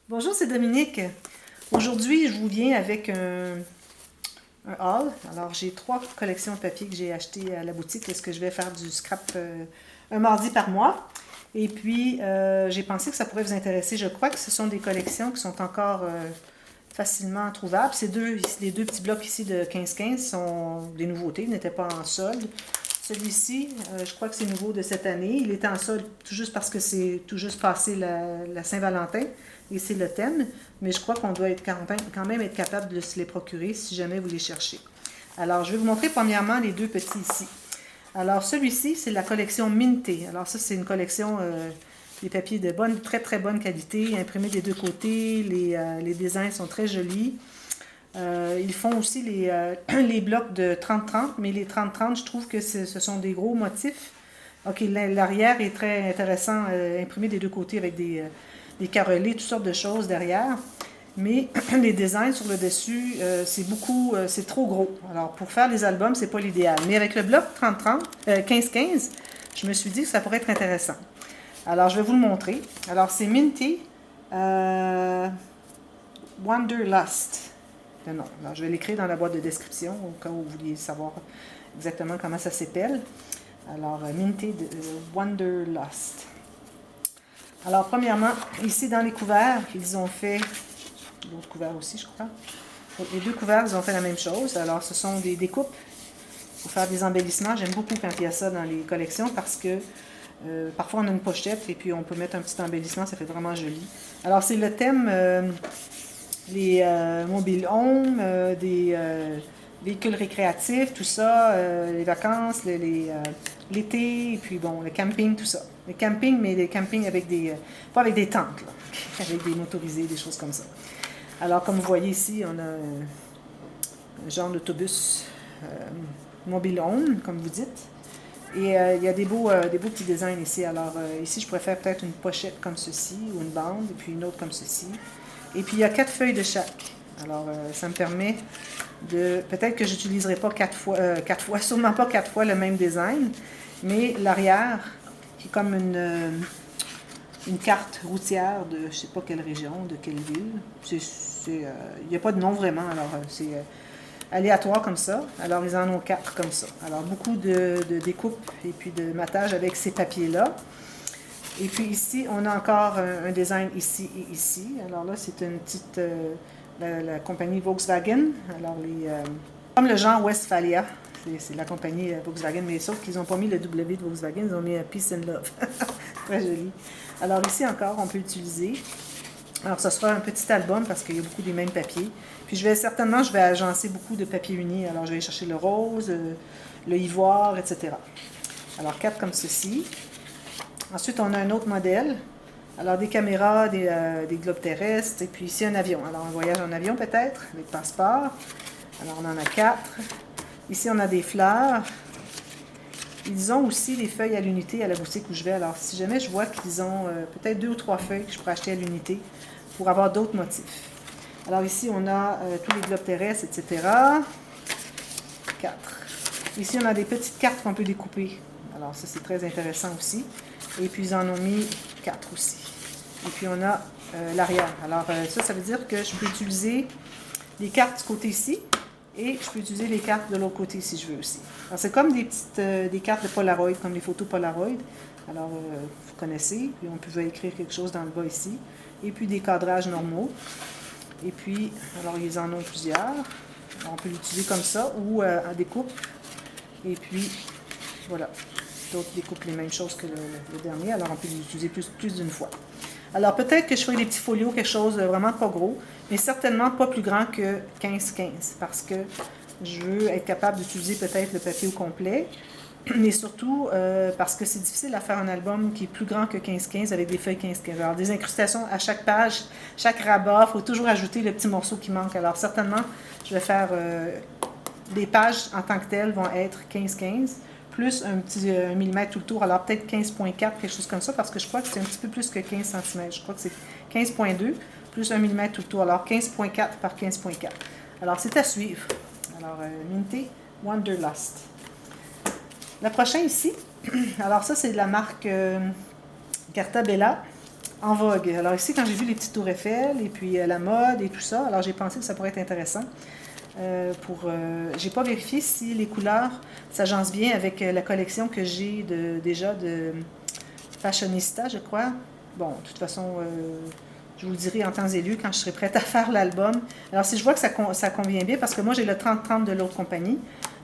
Bonjour, c'est Dominique. Aujourd'hui, je vous viens avec un haul. Alors, j'ai 3 collections de papier que j'ai achetées à la boutique. Est-ce que je vais faire du scrap un mardi par mois? Et puis, j'ai pensé que ça pourrait vous intéresser. Je crois que ce sont des collections qui sont encore facilement trouvables. Les deux petits blocs ici de 15-15 sont des nouveautés, ils n'étaient pas en solde. Celui-ci, je crois que c'est nouveau de cette année. Il était en solde tout juste parce que c'est tout juste passé la Saint-Valentin et c'est le thème. Mais je crois qu'on doit être quand même être capable de se les procurer si jamais vous les cherchez. Alors, je vais vous montrer premièrement les deux petits ici. Alors, celui-ci, c'est la collection Minté. Alors, ça, c'est une collection des papiers de très très bonne qualité, imprimés des deux côtés. Les designs sont très jolis. Ils font aussi les blocs de 30-30, mais les 30-30, je trouve que ce sont des gros motifs. OK, l'arrière est très intéressant, imprimé des deux côtés avec des carrelés, toutes sortes de choses derrière. Mais les designs sur le dessus, c'est trop gros. Alors, pour faire des albums, c'est pas l'idéal. Mais avec le bloc 30-30, 15-15, je me suis dit que ça pourrait être intéressant. Alors, je vais vous le montrer. Alors, c'est Minty Wanderlust. Non. Alors, je vais l'écrire dans la boîte de description au cas où vous vouliez savoir exactement comment ça s'appelle. Alors, Minty Wanderlust. Alors, premièrement, ici dans les couverts, ils ont fait l'autre couvert aussi, je crois. Les deux couverts, ils ont fait la même chose. Alors, ce sont des découpes pour faire des embellissements. J'aime beaucoup quand il y a ça dans les collections parce que parfois on a une pochette et puis on peut mettre un petit embellissement, ça fait vraiment joli. Alors, c'est le thème les mobiles home, des véhicules récréatifs, tout ça, les vacances, l'été, et puis bon, le camping, tout ça. Le camping, mais des campings avec pas avec des tentes, là, avec des motorisés, des choses comme ça. Alors, comme vous voyez ici, on a un genre d'autobus mobile home, comme vous dites. Et il y a des beaux petits designs ici. Alors, ici, je pourrais faire peut-être une pochette comme ceci, ou une bande, et puis une autre comme ceci. Et puis, il y a 4 feuilles de chaque. Alors, ça me permet de... Peut-être que je n'utiliserai pas 4 fois, sûrement pas 4 fois le même design, mais l'arrière, qui est comme une carte routière de je ne sais pas quelle région, de quelle ville. Il n'y a pas de nom vraiment, alors c'est aléatoire comme ça. Alors, ils en ont 4 comme ça. Alors, beaucoup de découpes et puis de matage avec ces papiers-là. Et puis ici, on a encore un design ici et ici. Alors là, c'est une petite... la compagnie Volkswagen. Alors, comme le genre Westphalia. C'est la compagnie Volkswagen, mais sauf qu'ils n'ont pas mis le W de Volkswagen, ils ont mis Peace and Love. Très joli. Alors ici encore, on peut utiliser. Alors, ce sera un petit album parce qu'il y a beaucoup des mêmes papiers. Puis je vais agencer beaucoup de papiers unis. Alors, je vais chercher le rose, le ivoire, etc. Alors, 4 comme ceci. Ensuite, on a un autre modèle. Alors, des caméras, des globes terrestres, et puis ici, un avion. Alors, un voyage en avion peut-être, avec passeport. Alors, on en a 4. Ici, on a des fleurs. Ils ont aussi des feuilles à l'unité à la boutique où je vais. Alors, si jamais je vois qu'ils ont peut-être 2 ou 3 feuilles que je pourrais acheter à l'unité pour avoir d'autres motifs. Alors, ici, on a tous les globes terrestres, etc. 4. Ici, on a des petites cartes qu'on peut découper. Alors, ça, c'est très intéressant aussi. Et puis, ils en ont mis 4 aussi. Et puis, on a l'arrière. Alors, ça veut dire que je peux utiliser les cartes du côté ici. Et je peux utiliser les cartes de l'autre côté si je veux aussi. Alors, c'est comme des cartes de Polaroid, comme les photos Polaroid. Alors, vous connaissez. Puis, on peut écrire quelque chose dans le bas ici. Et puis, des cadrages normaux. Et puis, alors, ils en ont plusieurs. Alors, on peut l'utiliser comme ça ou en découpe. Et puis, voilà. D'autres découpent les mêmes choses que le dernier. Alors, on peut l'utiliser plus d'une fois. Alors, peut-être que je ferai des petits folios, quelque chose de vraiment pas gros, mais certainement pas plus grand que 15-15, parce que je veux être capable d'utiliser peut-être le papier au complet, mais surtout parce que c'est difficile à faire un album qui est plus grand que 15-15 avec des feuilles 15-15. Alors, des incrustations à chaque page, chaque rabat, il faut toujours ajouter le petit morceau qui manque. Alors, certainement, je vais faire... les pages en tant que telles vont être 15-15, plus un petit 1 mm tout le tour, alors peut-être 15,4, quelque chose comme ça, parce que je crois que c'est un petit peu plus que 15 cm. Je crois que c'est 15,2 plus 1 mm tout le tour, alors 15,4 par 15,4. Alors, c'est à suivre. Alors, Minty Wanderlust. Le prochain ici, alors ça, c'est de la marque Carta Bella. en vogue. Alors ici, quand j'ai vu les petites tours Eiffel et puis la mode et tout ça, alors j'ai pensé que ça pourrait être intéressant. J'ai pas vérifié si les couleurs s'agencent bien avec la collection que j'ai déjà de Fashionista, je crois. Bon, de toute façon, je vous le dirai en temps et lieu quand je serai prête à faire l'album. Alors, si je vois que ça convient bien, parce que moi, j'ai le 30-30 de l'autre compagnie.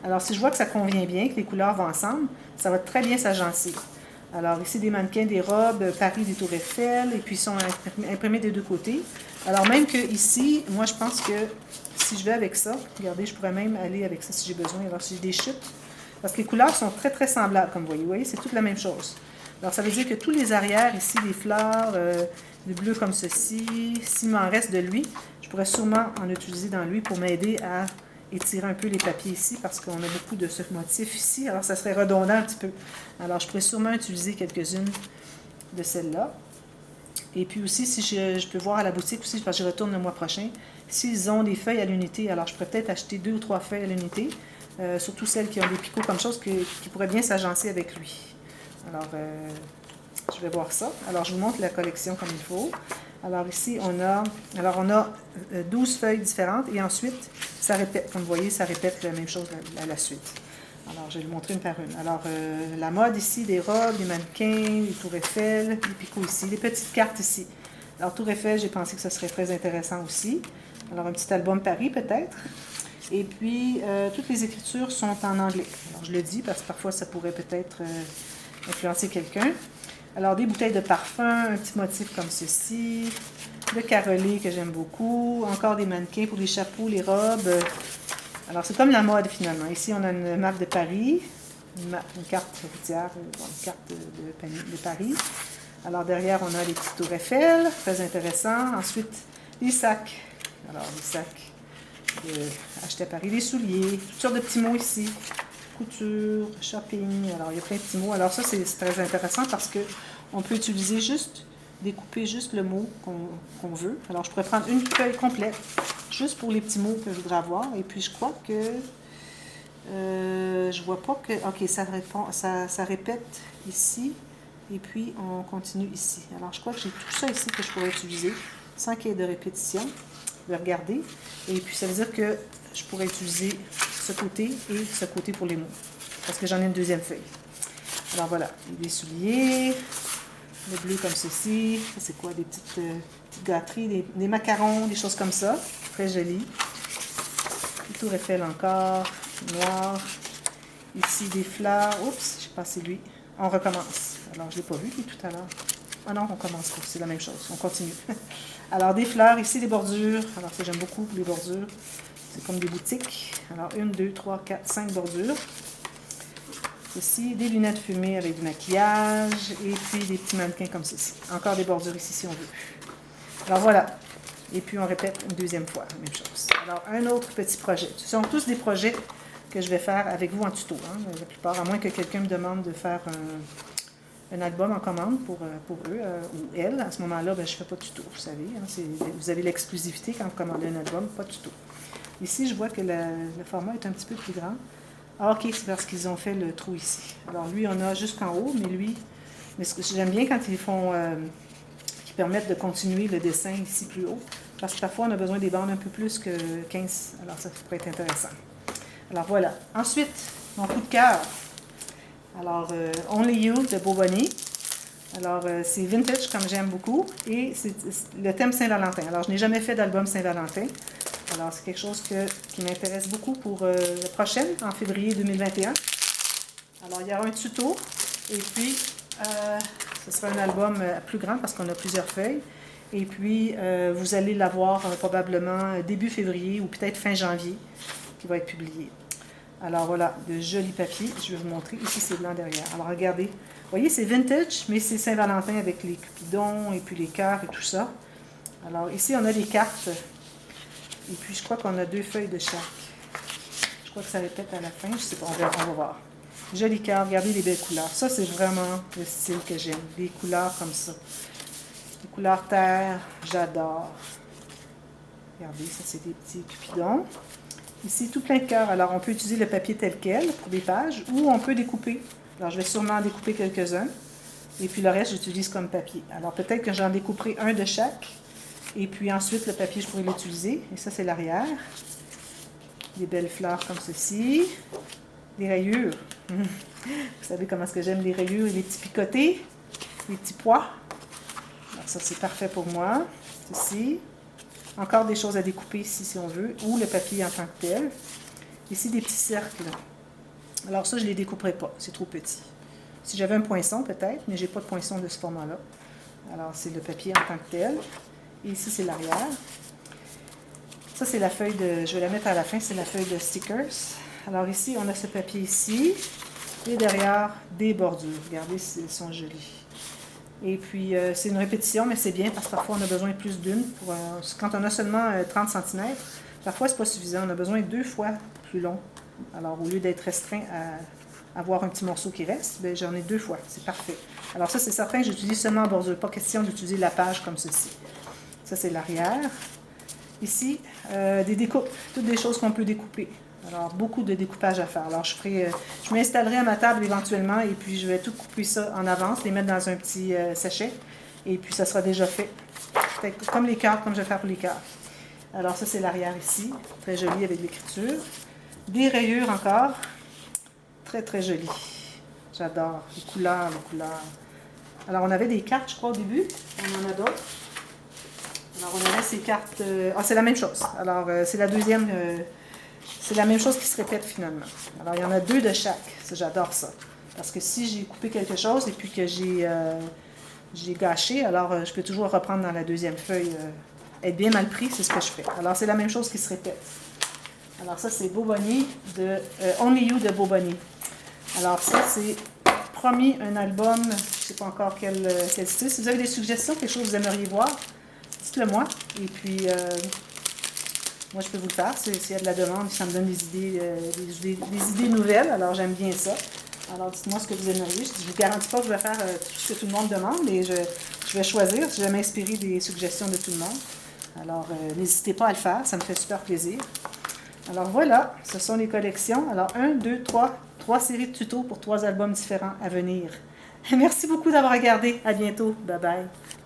Alors, si je vois que ça convient bien, que les couleurs vont ensemble, ça va très bien s'agencer. Alors, ici, des mannequins, des robes, Paris, des tours Eiffel, et puis ils sont imprimés des deux côtés. Alors, même que ici, moi, je pense que si je vais avec ça, regardez, je pourrais même aller avec ça si j'ai besoin. Alors, si j'ai des chutes, parce que les couleurs sont très, très semblables, comme vous voyez. C'est toute la même chose. Alors, ça veut dire que tous les arrières, ici, des fleurs, du bleu comme ceci, s'il m'en reste de lui, je pourrais sûrement en utiliser dans lui pour m'aider à étirer un peu les papiers ici, parce qu'on a beaucoup de ce motif ici. Alors, ça serait redondant un petit peu. Alors, je pourrais sûrement utiliser quelques-unes de celles-là. Et puis aussi, si je peux voir à la boutique aussi, parce que je retourne le mois prochain, s'ils ont des feuilles à l'unité, alors je pourrais peut-être acheter 2 ou 3 feuilles à l'unité, surtout celles qui ont des picots comme chose, qui pourraient bien s'agencer avec lui. Alors, je vais voir ça. Alors, je vous montre la collection comme il faut. Alors, ici, on a 12 feuilles différentes et ensuite, ça répète. Comme vous voyez, ça répète la même chose à la suite. Alors, je vais le montrer une par une. Alors, la mode ici, des robes, des mannequins, des tours Eiffel, des picots ici, des petites cartes ici. Alors, tour Eiffel, j'ai pensé que ce serait très intéressant aussi. Alors, un petit album Paris, peut-être. Et puis, toutes les écritures sont en anglais. Alors, je le dis parce que parfois, ça pourrait peut-être influencer quelqu'un. Alors, des bouteilles de parfum, un petit motif comme ceci, le carrelé que j'aime beaucoup, encore des mannequins pour les chapeaux, les robes. Alors, c'est comme la mode finalement. Ici, on a une map de Paris, une carte routière, une carte de Paris. Alors, derrière, on a les petites tours Eiffel, très intéressant. Ensuite, les sacs. Alors, les sacs achetés à Paris, les souliers, toutes sortes de petits mots ici. Couture, shopping, alors il y a plein de petits mots. Alors ça, c'est très intéressant parce qu'on peut utiliser découper juste le mot qu'on veut. Alors je pourrais prendre une feuille complète, juste pour les petits mots que je voudrais avoir. Et puis je crois que, je vois pas que, ok, ça répète ici, et puis on continue ici. Alors je crois que j'ai tout ça ici que je pourrais utiliser, sans qu'il y ait de répétition. Je vais regarder. Et puis ça veut dire que je pourrais utiliser ce côté et ce côté pour les mots. Parce que j'en ai une deuxième feuille. Alors voilà, des souliers, le bleu comme ceci. Ça c'est quoi? Des petites gâteries, des macarons, des choses comme ça. Très joli. Le tour Eiffel encore, noir. Ici des fleurs. Oups, j'ai passé lui. On recommence. Alors je ne l'ai pas vu lui tout à l'heure. Ah non, on commence pas, c'est la même chose. On continue. Alors des fleurs, ici des bordures. Alors ça j'aime beaucoup les bordures. C'est comme des boutiques. Alors, 1, 2, 3, 4, 5 bordures. Ici, des lunettes fumées avec du maquillage. Et puis, des petits mannequins comme ceci. Encore des bordures ici, si on veut. Alors, voilà. Et puis, on répète une deuxième fois, la même chose. Alors, un autre petit projet. Ce sont tous des projets que je vais faire avec vous en tuto. Hein, la plupart, à moins que quelqu'un me demande de faire un album en commande pour eux ou elle. À ce moment-là, ben, je ne fais pas de tuto, vous savez. Hein, vous avez l'exclusivité quand vous commandez un album, pas de tuto. Ici, je vois que le format est un petit peu plus grand. Ah, ok, c'est parce qu'ils ont fait le trou ici. Alors, lui, on a jusqu'en haut, mais ce que j'aime bien quand ils font, qui permettent de continuer le dessin ici plus haut, parce que parfois, on a besoin des bandes un peu plus que 15. Alors, ça pourrait être intéressant. Alors, voilà. Ensuite, mon coup de cœur. Alors, Only You de Boboni. Alors, c'est vintage, comme j'aime beaucoup, et c'est le thème Saint-Valentin. Alors, je n'ai jamais fait d'album Saint-Valentin. Alors, c'est quelque chose qui m'intéresse beaucoup pour la prochaine, en février 2021. Alors, il y aura un tuto, et puis, ce sera un album plus grand parce qu'on a plusieurs feuilles. Et puis, vous allez l'avoir probablement début février ou peut-être fin janvier, qui va être publié. Alors, voilà, de jolis papiers. Je vais vous montrer. Ici, c'est blanc derrière. Alors, regardez. Vous voyez, c'est vintage, mais c'est Saint-Valentin avec les cupidons et puis les cœurs et tout ça. Alors, ici, on a des cartes. Et puis, je crois qu'on a 2 feuilles de chaque. Je crois que ça répète à la fin. Je ne sais pas, on va voir. Joli cœur, regardez les belles couleurs. Ça, c'est vraiment le style que j'aime. Des couleurs comme ça. Les couleurs terre, j'adore. Regardez, ça, c'est des petits cupidons. Ici, tout plein de cœurs. Alors, on peut utiliser le papier tel quel pour des pages ou on peut découper. Alors, je vais sûrement en découper quelques-uns. Et puis le reste, j'utilise comme papier. Alors peut-être que j'en découperai un de chaque. Et puis ensuite, le papier, je pourrais l'utiliser. Et ça, c'est l'arrière. Des belles fleurs comme ceci. Des rayures. Vous savez comment est-ce que j'aime les rayures et les petits picotés. Les petits pois. Alors ça, c'est parfait pour moi. Ceci. Encore des choses à découper ici, si on veut. Ou le papier en tant que tel. Ici, des petits cercles. Alors ça, je ne les découperai pas. C'est trop petit. Si j'avais un poinçon, peut-être, mais je n'ai pas de poinçon de ce format-là. Alors, c'est le papier en tant que tel. Et ici, c'est l'arrière. Ça, c'est la feuille de... Je vais la mettre à la fin, c'est la feuille de stickers. Alors ici, on a ce papier ici. Et derrière, des bordures. Regardez, elles sont jolies. Et puis, c'est une répétition, mais c'est bien parce que parfois, on a besoin de plus d'une. Quand on a seulement 30 cm, parfois, c'est pas suffisant. On a besoin 2 fois plus long. Alors, au lieu d'être restreint à avoir un petit morceau qui reste, ben, j'en ai 2 fois. C'est parfait. Alors ça, c'est certain que j'utilise seulement en bordure. Pas question d'utiliser la page comme ceci. Ça, c'est l'arrière. Ici, des découpes. Toutes des choses qu'on peut découper. Alors, beaucoup de découpage à faire. Alors, je m'installerai à ma table éventuellement et puis je vais tout couper ça en avance, les mettre dans un petit sachet. Et puis, ça sera déjà fait. Comme les cartes, comme je vais faire pour les cartes. Alors, ça, c'est l'arrière ici. Très joli avec l'écriture. Des rayures encore. Très, très joli. J'adore. Les couleurs, les couleurs. Alors, on avait des cartes, je crois, au début. On en a d'autres. Alors, on avait ces cartes... c'est la même chose. Alors, c'est la deuxième... c'est la même chose qui se répète, finalement. Alors, il y en a 2 de chaque. J'adore ça. Parce que si j'ai coupé quelque chose et puis que j'ai gâché, alors je peux toujours reprendre dans la deuxième feuille. Être bien mal pris, c'est ce que je fais. Alors, c'est la même chose qui se répète. Alors ça, c'est Beau Bonnet de Only You de Beau Bonnet. Alors ça, c'est promis un album, je ne sais pas encore quel style. Si vous avez des suggestions, quelque chose que vous aimeriez voir, dites-le moi. Et puis, moi, je peux vous le faire. S'il y a de la demande, ça me donne des idées nouvelles. Alors, j'aime bien ça. Alors, dites-moi ce que vous aimeriez. Je ne vous garantis pas que je vais faire tout ce que tout le monde demande, mais je vais choisir. Je vais m'inspirer des suggestions de tout le monde. Alors, n'hésitez pas à le faire. Ça me fait super plaisir. Alors voilà, ce sont les collections. Alors 1, 2, 3 séries de tutos pour 3 albums différents à venir. Merci beaucoup d'avoir regardé. À bientôt. Bye bye.